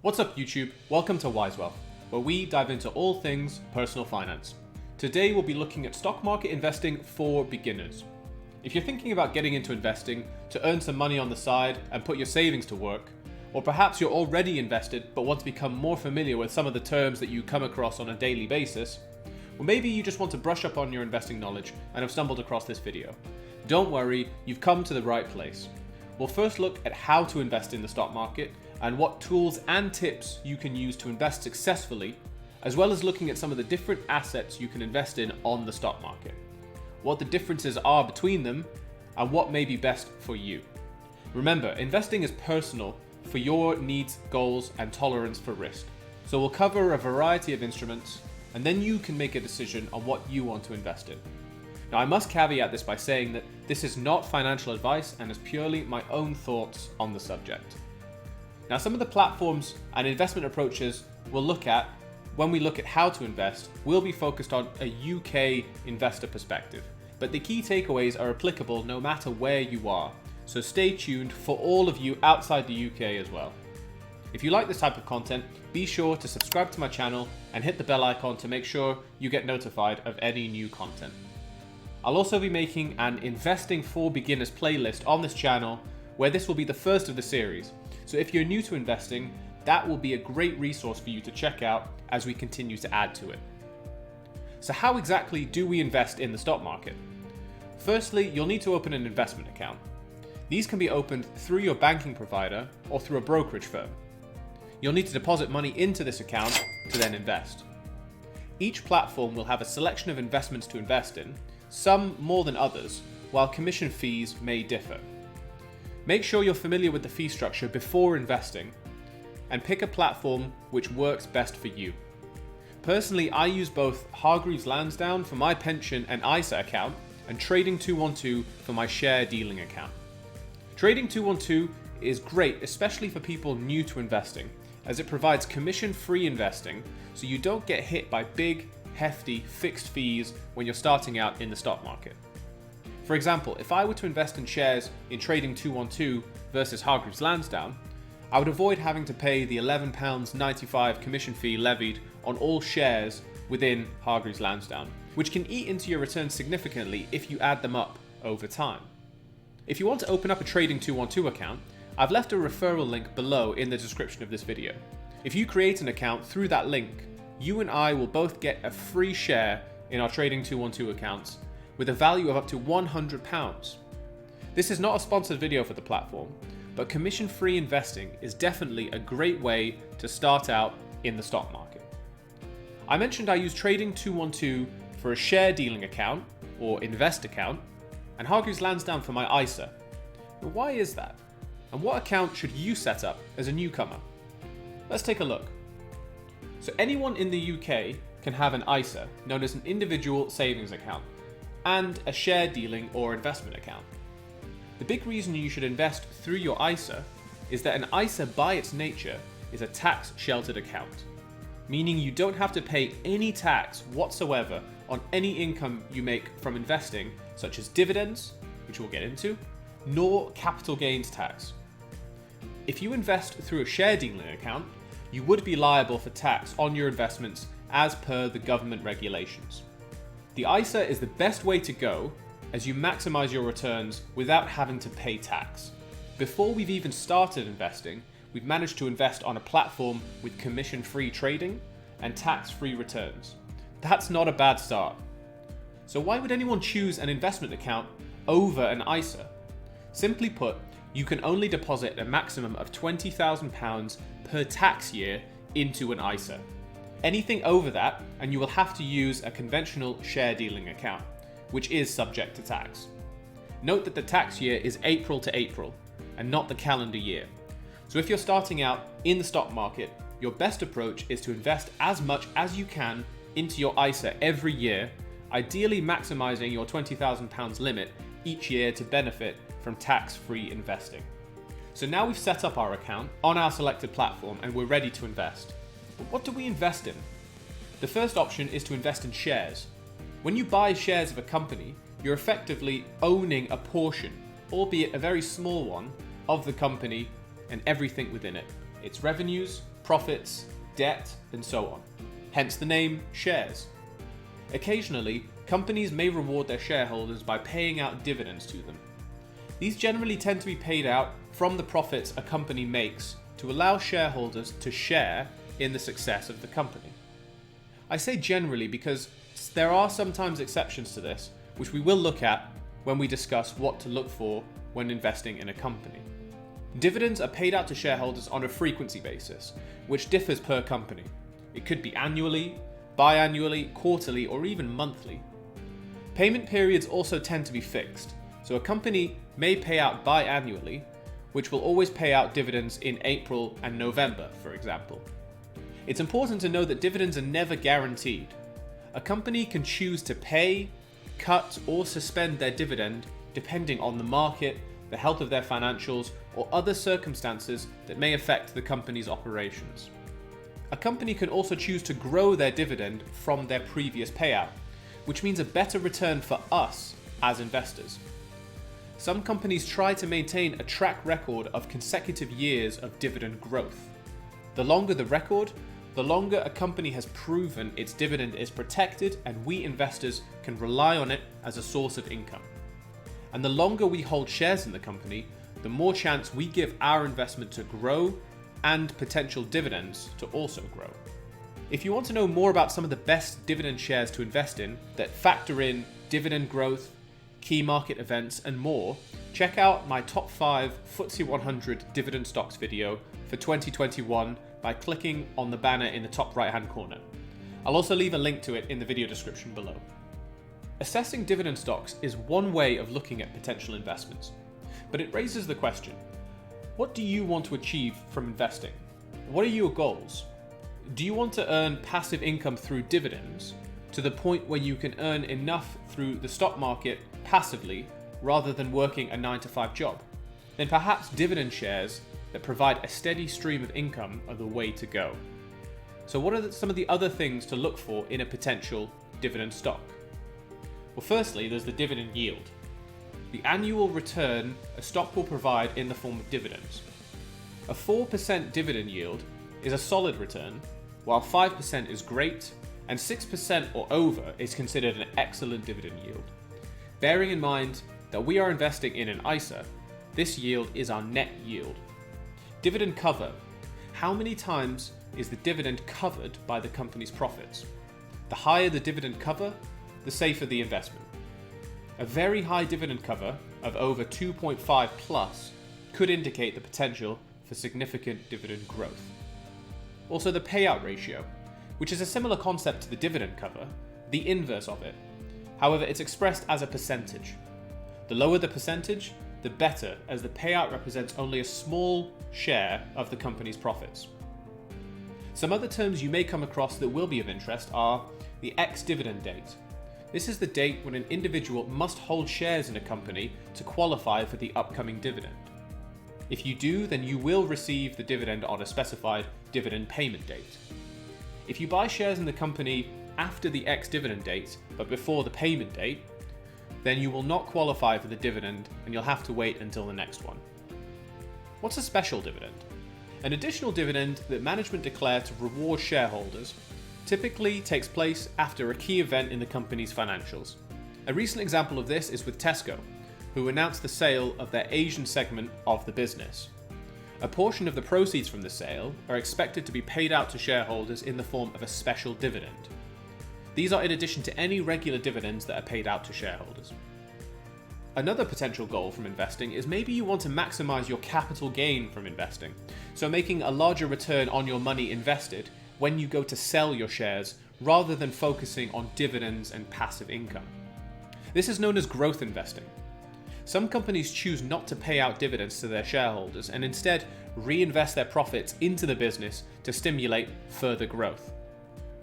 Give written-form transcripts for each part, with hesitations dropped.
What's up YouTube? Welcome to Wise Wealth, where we dive into all things personal finance. Today we'll be looking at stock market investing for beginners. If you're thinking about getting into investing to earn some money on the side and put your savings to work, or perhaps you're already invested but want to become more familiar with some of the terms that you come across on a daily basis, or maybe you just want to brush up on your investing knowledge and have stumbled across this video. Don't worry, you've come to the right place. We'll first look at how to invest in the stock market and what tools and tips you can use to invest successfully, as well as looking at some of the different assets you can invest in on the stock market, what the differences are between them, and what may be best for you. Remember, investing is personal for your needs, goals, and tolerance for risk. So we'll cover a variety of instruments, and then you can make a decision on what you want to invest in. Now, I must caveat this by saying that this is not financial advice and is purely my own thoughts on the subject. Now, some of the platforms and investment approaches we'll look at when we look at how to invest will be focused on a UK investor perspective, but the key takeaways are applicable no matter where you are, so stay tuned for all of you outside the UK as well. If you like this type of content, be sure to subscribe to my channel and hit the bell icon to make sure you get notified of any new content. I'll also be making an Investing for Beginners playlist on this channel, where this will be the first of the series. So if you're new to investing, that will be a great resource for you to check out as we continue to add to it. So how exactly do we invest in the stock market? Firstly, you'll need to open an investment account. These can be opened through your banking provider or through a brokerage firm. You'll need to deposit money into this account to then invest. Each platform will have a selection of investments to invest in, some more than others, while commission fees may differ. Make sure you're familiar with the fee structure before investing and pick a platform which works best for you. Personally, I use both Hargreaves Lansdown for my pension and ISA account and Trading 212 for my share dealing account. Trading 212 is great, especially for people new to investing, as it provides commission-free investing so you don't get hit by big, hefty, fixed fees when you're starting out in the stock market. For example, if I were to invest in shares in Trading 212 versus Hargreaves Lansdown, I would avoid having to pay the £11.95 commission fee levied on all shares within Hargreaves Lansdown, which can eat into your returns significantly if you add them up over time. If you want to open up a Trading 212 account, I've left a referral link below in the description of this video. If you create an account through that link, you and I will both get a free share in our Trading 212 accounts with a value of up to £100. This is not a sponsored video for the platform, but commission-free investing is definitely a great way to start out in the stock market. I mentioned I use Trading 212 for a share dealing account or invest account and Hargreaves Lansdown for my ISA. But why is that? And what account should you set up as a newcomer? Let's take a look. So anyone in the UK can have an ISA, known as an individual savings account, and a share dealing or investment account. The big reason you should invest through your ISA is that an ISA by its nature is a tax sheltered account, meaning you don't have to pay any tax whatsoever on any income you make from investing, such as dividends, which we'll get into, nor capital gains tax. If you invest through a share dealing account, you would be liable for tax on your investments as per the government regulations. The ISA is the best way to go as you maximize your returns without having to pay tax. Before we've even started investing, we've managed to invest on a platform with commission-free trading and tax-free returns. That's not a bad start. So why would anyone choose an investment account over an ISA? Simply put, you can only deposit a maximum of £20,000 per tax year into an ISA. Anything over that, and you will have to use a conventional share dealing account, which is subject to tax. Note that the tax year is April to April, and not the calendar year. So if you're starting out in the stock market, your best approach is to invest as much as you can into your ISA every year, ideally maximizing your £20,000 limit each year to benefit from tax-free investing. So now we've set up our account on our selected platform and we're ready to invest. But what do we invest in? The first option is to invest in shares. When you buy shares of a company, you're effectively owning a portion, albeit a very small one, of the company and everything within it. Its revenues, profits, debt, and so on. Hence the name shares. Occasionally, companies may reward their shareholders by paying out dividends to them. These generally tend to be paid out from the profits a company makes to allow shareholders to share in the success of the company. I say generally because there are sometimes exceptions to this, which we will look at when we discuss what to look for when investing in a company. Dividends are paid out to shareholders on a frequency basis, which differs per company. It could be annually, biannually, quarterly, or even monthly. Payment periods also tend to be fixed, so a company may pay out biannually, which will always pay out dividends in April and November, for example. It's important to know that dividends are never guaranteed. A company can choose to pay, cut, or suspend their dividend depending on the market, the health of their financials, or other circumstances that may affect the company's operations. A company can also choose to grow their dividend from their previous payout, which means a better return for us as investors. Some companies try to maintain a track record of consecutive years of dividend growth. The longer the record, the longer a company has proven its dividend is protected and we investors can rely on it as a source of income. And the longer we hold shares in the company, the more chance we give our investment to grow and potential dividends to also grow. If you want to know more about some of the best dividend shares to invest in that factor in dividend growth, key market events, and more, check out my top 5 FTSE 100 dividend stocks video for 2021 by clicking on the banner in the top right hand corner. I'll also leave a link to it in the video description below. Assessing dividend stocks is one way of looking at potential investments, but it raises the question, what do you want to achieve from investing? What are your goals? Do you want to earn passive income through dividends to the point where you can earn enough through the stock market passively rather than working a 9-to-5 job? Then perhaps dividend shares that provide a steady stream of income are the way to go. So what are some of the other things to look for in a potential dividend stock? Well, firstly, there's the dividend yield. The annual return a stock will provide in the form of dividends. A 4% dividend yield is a solid return, while 5% is great, and 6% or over is considered an excellent dividend yield. Bearing in mind that we are investing in an ISA, this yield is our net yield. Dividend cover. How many times is the dividend covered by the company's profits? The higher the dividend cover, the safer the investment. A very high dividend cover of over 2.5 plus could indicate the potential for significant dividend growth. Also the payout ratio, which is a similar concept to the dividend cover, the inverse of it. However, it's expressed as a percentage. The lower the percentage, the better, as the payout represents only a small share of the company's profits. Some other terms you may come across that will be of interest are the ex-dividend date. This is the date when an individual must hold shares in a company to qualify for the upcoming dividend. If you do, then you will receive the dividend on a specified dividend payment date. If you buy shares in the company after the ex-dividend date, but before the payment date, then you will not qualify for the dividend and you'll have to wait until the next one. What's a special dividend? An additional dividend that management declare to reward shareholders typically takes place after a key event in the company's financials. A recent example of this is with Tesco, who announced the sale of their Asian segment of the business. A portion of the proceeds from the sale are expected to be paid out to shareholders in the form of a special dividend. These are in addition to any regular dividends that are paid out to shareholders. Another potential goal from investing is maybe you want to maximize your capital gain from investing, so making a larger return on your money invested when you go to sell your shares rather than focusing on dividends and passive income. This is known as growth investing. Some companies choose not to pay out dividends to their shareholders and instead reinvest their profits into the business to stimulate further growth.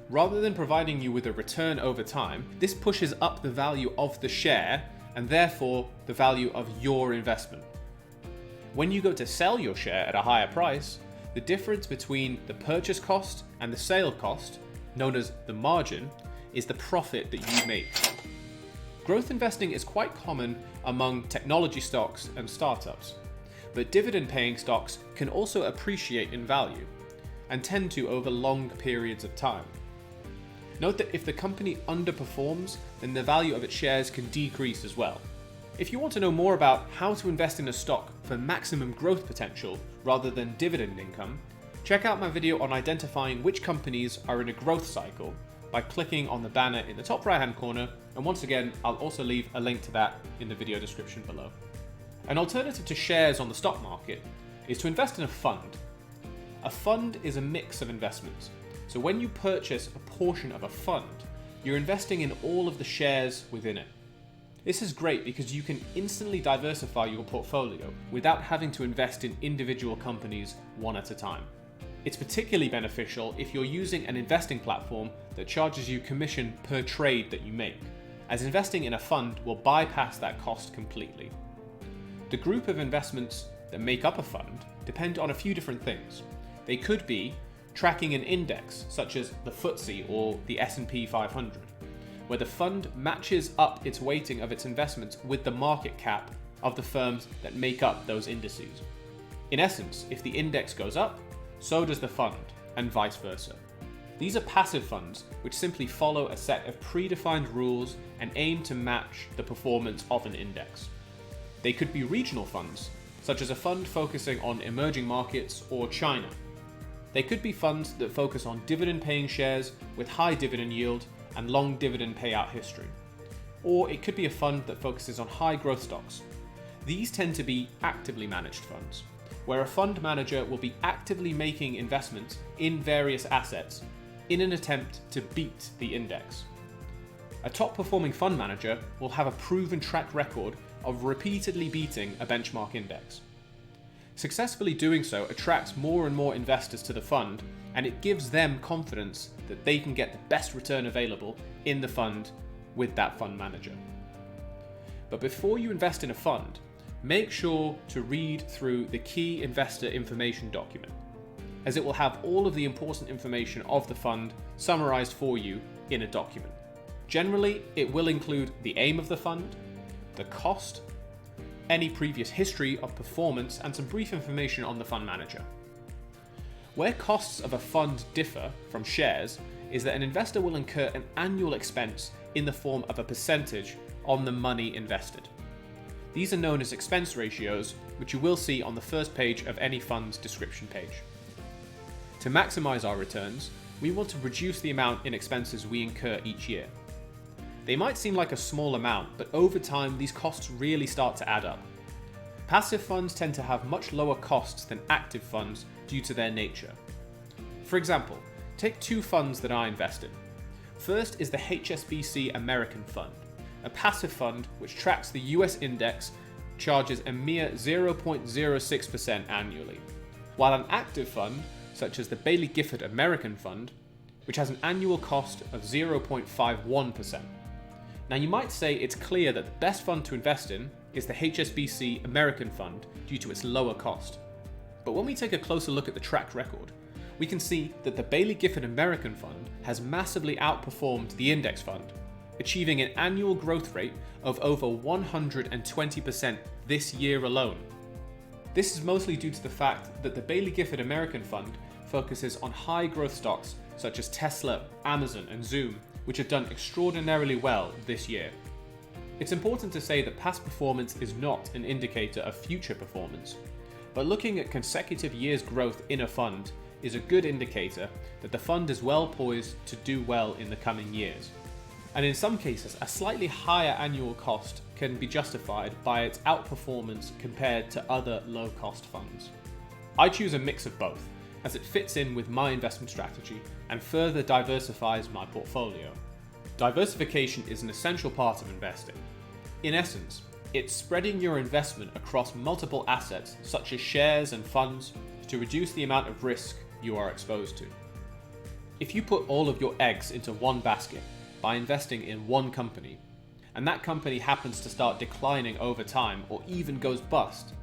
Rather than providing you with a return over time, this pushes up the value of the share and therefore the value of your investment. When you go to sell your share at a higher price, the difference between the purchase cost and the sale cost, known as the margin, is the profit that you make. Growth investing is quite common among technology stocks and startups, but dividend-paying stocks can also appreciate in value. and tend to over long periods of time. Note that if the company underperforms, then the value of its shares can decrease as well. If you want to know more about how to invest in a stock for maximum growth potential rather than dividend income, check out my video on identifying which companies are in a growth cycle by clicking on the banner in the top right hand corner, and once again I'll also leave a link to that in the video description below. An alternative to shares on the stock market is to invest in a fund. A fund is a mix of investments. So when you purchase a portion of a fund, you're investing in all of the shares within it. This is great because you can instantly diversify your portfolio without having to invest in individual companies one at a time. It's particularly beneficial if you're using an investing platform that charges you commission per trade that you make, as investing in a fund will bypass that cost completely. The group of investments that make up a fund depend on a few different things. They could be tracking an index such as the FTSE or the S&P 500, where the fund matches up its weighting of its investments with the market cap of the firms that make up those indices. In essence, if the index goes up, so does the fund, and vice versa. These are passive funds which simply follow a set of predefined rules and aim to match the performance of an index. They could be regional funds, such as a fund focusing on emerging markets or China. They could be funds that focus on dividend-paying shares with high dividend yield and long dividend payout history. Or it could be a fund that focuses on high growth stocks. These tend to be actively managed funds, where a fund manager will be actively making investments in various assets in an attempt to beat the index. A top-performing fund manager will have a proven track record of repeatedly beating a benchmark index. Successfully doing so attracts more and more investors to the fund, and it gives them confidence that they can get the best return available in the fund with that fund manager. But before you invest in a fund, make sure to read through the key investor information document, as it will have all of the important information of the fund summarized for you in a document. Generally, it will include the aim of the fund, the cost, any previous history of performance, and some brief information on the fund manager. Where costs of a fund differ from shares is that an investor will incur an annual expense in the form of a percentage on the money invested. These are known as expense ratios, which you will see on the first page of any fund's description page. To maximize our returns, we want to reduce the amount in expenses we incur each year. They might seem like a small amount, but over time these costs really start to add up. Passive funds tend to have much lower costs than active funds due to their nature. For example, take two funds that I invest in. First is the HSBC American Fund, a passive fund which tracks the US index, charges a mere 0.06% annually, while an active fund, such as the Baillie Gifford American Fund, which has an annual cost of 0.51%. Now you might say it's clear that the best fund to invest in is the HSBC American Fund due to its lower cost. But when we take a closer look at the track record, we can see that the Baillie Gifford American Fund has massively outperformed the index fund, achieving an annual growth rate of over 120% this year alone. This is mostly due to the fact that the Baillie Gifford American Fund focuses on high growth stocks such as Tesla, Amazon, and Zoom, which have done extraordinarily well this year. It's important to say that past performance is not an indicator of future performance, but looking at consecutive years' growth in a fund is a good indicator that the fund is well poised to do well in the coming years. And in some cases, a slightly higher annual cost can be justified by its outperformance compared to other low-cost funds. I choose a mix of both, as it fits in with my investment strategy and further diversifies my portfolio. Diversification is an essential part of investing. In essence, it's spreading your investment across multiple assets such as shares and funds to reduce the amount of risk you are exposed to. If you put all of your eggs into one basket by investing in one company, and that company happens to start declining over time or even goes bust,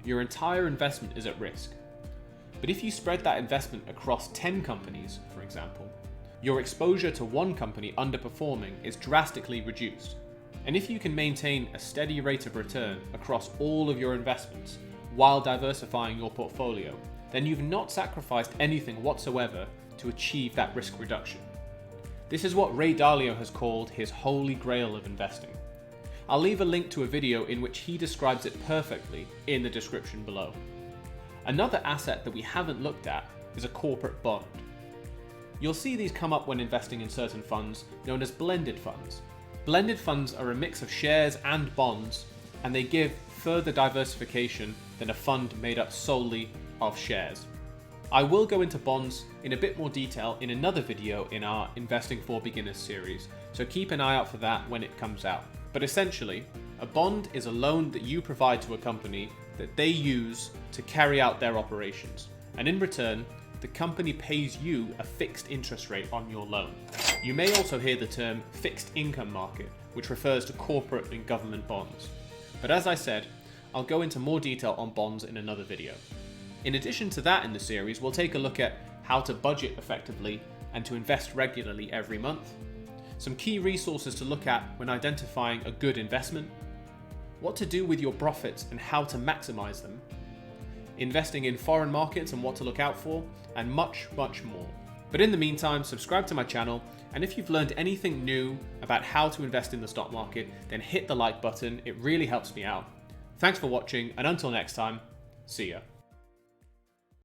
your entire investment is at risk. But if you spread that investment across 10 companies, for example, your exposure to one company underperforming is drastically reduced. And if you can maintain a steady rate of return across all of your investments while diversifying your portfolio, then you've not sacrificed anything whatsoever to achieve that risk reduction. This is what Ray Dalio has called his holy grail of investing. I'll leave a link to a video in which he describes it perfectly in the description below. Another asset that we haven't looked at is a corporate bond. You'll see these come up when investing in certain funds known as blended funds. Blended funds are a mix of shares and bonds, and they give further diversification than a fund made up solely of shares. I will go into bonds in a bit more detail in another video in our Investing for Beginners series, so keep an eye out for that when it comes out. But essentially, a bond is a loan that you provide to a company that they use to carry out their operations. And in return, the company pays you a fixed interest rate on your loan. You may also hear the term fixed income market, which refers to corporate and government bonds. But as I said, I'll go into more detail on bonds in another video. In addition to that in the series, we'll take a look at how to budget effectively and to invest regularly every month, some key resources to look at when identifying a good investment, what to do with your profits and how to maximize them, investing in foreign markets and what to look out for, and much, much more. But in the meantime, subscribe to my channel, and if you've learned anything new about how to invest in the stock market, then hit the like button, it really helps me out. Thanks for watching, and until next time, see ya.